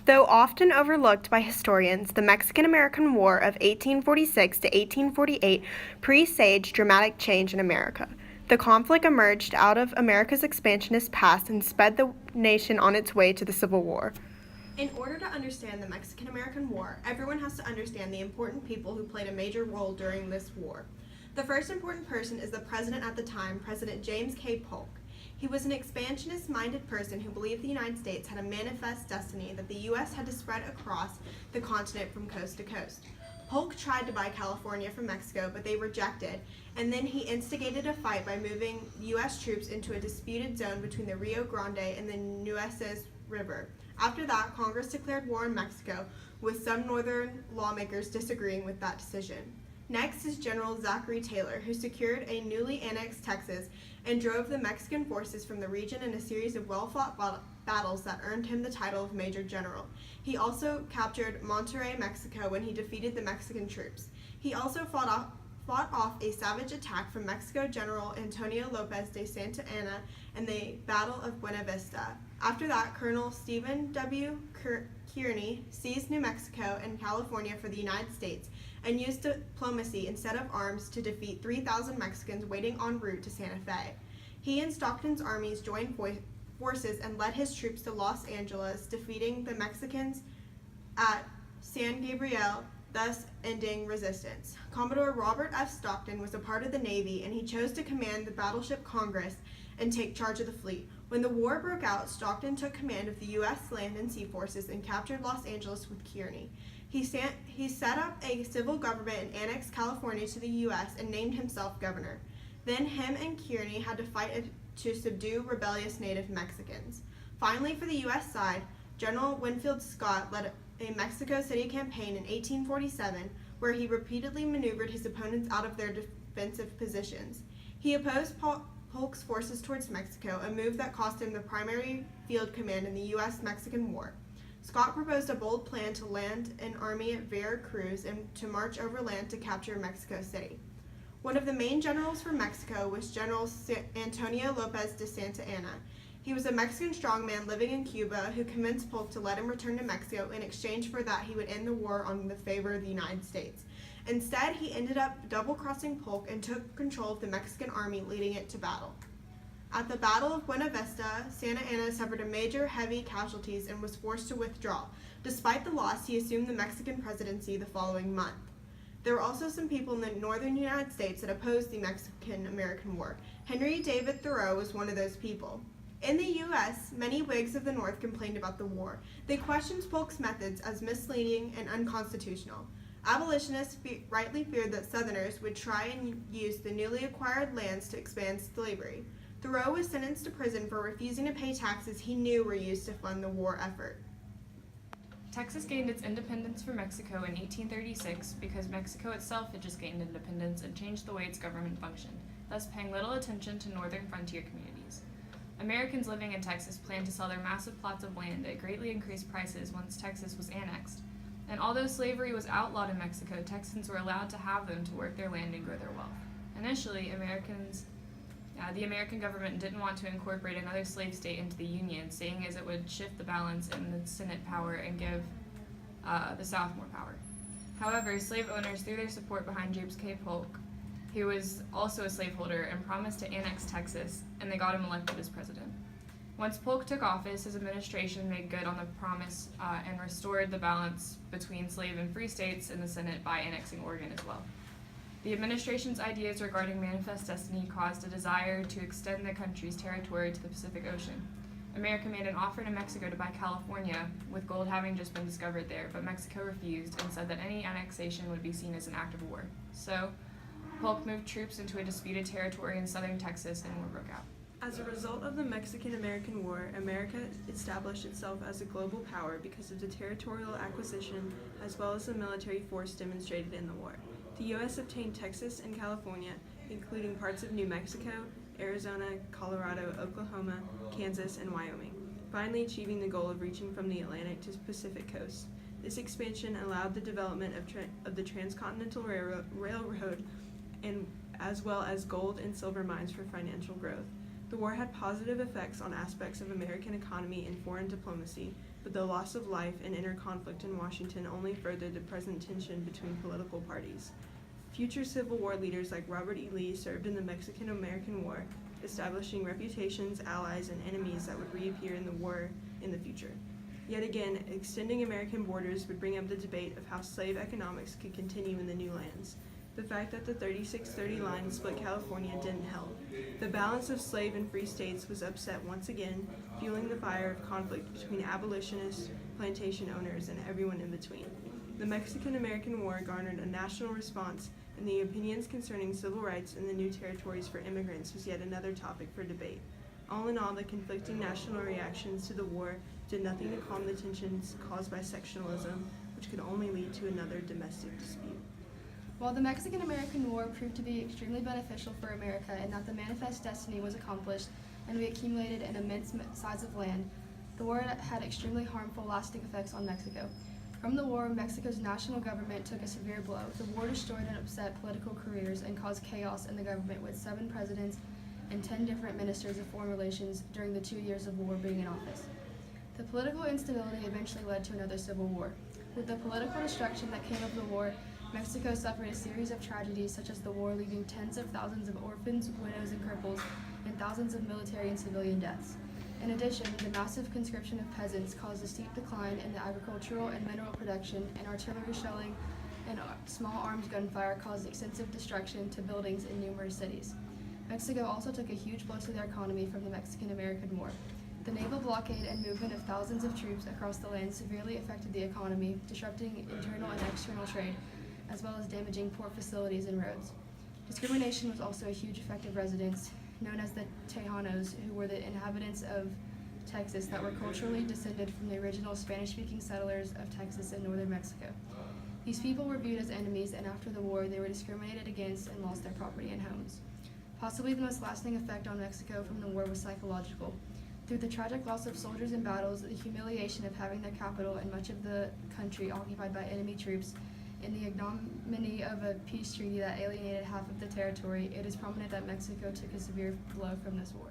Though often overlooked by historians, the Mexican-American War of 1846 to 1848 presaged dramatic change in America. The conflict emerged out of America's expansionist past and sped the nation on its way to the Civil War. In order to understand the Mexican-American War, everyone has to understand the important people who played a major role during this war. The first important person is the president at the time, President James K. Polk. He was an expansionist-minded person who believed the United States had a manifest destiny that the U.S. had to spread across the continent from coast to coast. Polk tried to buy California from Mexico, but they rejected, and then he instigated a fight by moving U.S. troops into a disputed zone between the Rio Grande and the Nueces River. After that, Congress declared war on Mexico, with some northern lawmakers disagreeing with that decision. Next is General Zachary Taylor, who secured a newly annexed Texas and drove the Mexican forces from the region in a series of well-fought battles that earned him the title of Major General. He also captured Monterrey, Mexico, when he defeated the Mexican troops. He also fought off a savage attack from Mexico General Antonio Lopez de Santa Anna in the Battle of Buena Vista. After that, Colonel Stephen W. Kearny seized New Mexico and California for the United States and used diplomacy instead of arms to defeat 3,000 Mexicans waiting en route to Santa Fe. He and Stockton's armies joined forces and led his troops to Los Angeles, defeating the Mexicans at San Gabriel, thus ending resistance. Commodore Robert F. Stockton was a part of the Navy, and he chose to command the battleship Congress and take charge of the fleet. When the war broke out, Stockton took command of the U.S. land and sea forces and captured Los Angeles with Kearny. He set up a civil government and annexed California to the U.S. and named himself governor. Then him and Kearny had to fight to subdue rebellious native Mexicans. Finally, for the U.S. side, General Winfield Scott led a Mexico City campaign in 1847, where he repeatedly maneuvered his opponents out of their defensive positions. He opposed Polk's forces towards Mexico, a move that cost him the primary field command in the U.S.-Mexican War. Scott proposed a bold plan to land an army at Veracruz and to march overland to capture Mexico City. One of the main generals for Mexico was General Antonio Lopez de Santa Anna. He was a Mexican strongman living in Cuba who convinced Polk to let him return to Mexico. In exchange for that, he would end the war on the favor of the United States. Instead, he ended up double-crossing Polk and took control of the Mexican army, leading it to battle. At the Battle of Buena Vista, Santa Anna suffered a major heavy casualties and was forced to withdraw. Despite the loss, he assumed the Mexican presidency the following month. There were also some people in the northern United States that opposed the Mexican-American War. Henry David Thoreau was one of those people. In the U.S., many Whigs of the North complained about the war. They questioned Polk's methods as misleading and unconstitutional. Abolitionists rightly feared that Southerners would try and use the newly acquired lands to expand slavery. Thoreau was sentenced to prison for refusing to pay taxes he knew were used to fund the war effort. Texas gained its independence from Mexico in 1836 because Mexico itself had just gained independence and changed the way its government functioned, thus paying little attention to northern frontier communities. Americans living in Texas planned to sell their massive plots of land at greatly increased prices once Texas was annexed. And although slavery was outlawed in Mexico, Texans were allowed to have them to work their land and grow their wealth. Initially, the American government didn't want to incorporate another slave state into the Union, seeing as it would shift the balance in the Senate power and give the South more power. However, slave owners threw their support behind James K. Polk, who was also a slaveholder, and promised to annex Texas, and they got him elected as president. Once Polk took office, his administration made good on the promise and restored the balance between slave and free states in the Senate by annexing Oregon as well. The administration's ideas regarding manifest destiny caused a desire to extend the country's territory to the Pacific Ocean. America made an offer to Mexico to buy California, with gold having just been discovered there, but Mexico refused and said that any annexation would be seen as an act of war. So, Polk moved troops into a disputed territory in southern Texas and war broke out. As a result of the Mexican-American War, America established itself as a global power because of the territorial acquisition as well as the military force demonstrated in the war. The U.S. obtained Texas and California, including parts of New Mexico, Arizona, Colorado, Oklahoma, Kansas, and Wyoming, finally achieving the goal of reaching from the Atlantic to Pacific coast. This expansion allowed the development of the Transcontinental Railroad and as well as gold and silver mines for financial growth. The war had positive effects on aspects of American economy and foreign diplomacy. but the loss of life and inner conflict in Washington only furthered the present tension between political parties. Future Civil War leaders like Robert E. Lee served in the Mexican-American War, establishing reputations, allies, and enemies that would reappear in the war in the future. Yet again, extending American borders would bring up the debate of how slave economics could continue in the new lands. The fact that the 36-30 line split California didn't help. The balance of slave and free states was upset once again, fueling the fire of conflict between abolitionists, plantation owners, and everyone in between. The Mexican-American War garnered a national response, and the opinions concerning civil rights in the new territories for immigrants was yet another topic for debate. All in all, the conflicting national reactions to the war did nothing to calm the tensions caused by sectionalism, which could only lead to another domestic dispute. While the Mexican-American War proved to be extremely beneficial for America in that the manifest destiny was accomplished and we accumulated an immense size of land, the war had extremely harmful lasting effects on Mexico. From the war, Mexico's national government took a severe blow. The war destroyed and upset political careers and caused chaos in the government, with 7 presidents and 10 different ministers of foreign relations during the 2 years of war being in office. The political instability eventually led to another civil war. With the political destruction that came of the war, Mexico suffered a series of tragedies, such as the war leaving tens of thousands of orphans, widows, and cripples, and thousands of military and civilian deaths. In addition, the massive conscription of peasants caused a steep decline in the agricultural and mineral production, and artillery shelling and small arms gunfire caused extensive destruction to buildings in numerous cities. Mexico also took a huge blow to their economy from the Mexican-American War. The naval blockade and movement of thousands of troops across the land severely affected the economy, disrupting internal and external trade, as well as damaging port facilities and roads. Discrimination was also a huge effect of residents, known as the Tejanos, who were the inhabitants of Texas that were culturally descended from the original Spanish-speaking settlers of Texas and northern Mexico. These people were viewed as enemies, and after the war, they were discriminated against and lost their property and homes. Possibly the most lasting effect on Mexico from the war was psychological. Through the tragic loss of soldiers in battles, the humiliation of having their capital and much of the country occupied by enemy troops, and the ignominy of a peace treaty that alienated half of the territory, it is prominent that Mexico took a severe blow from this war.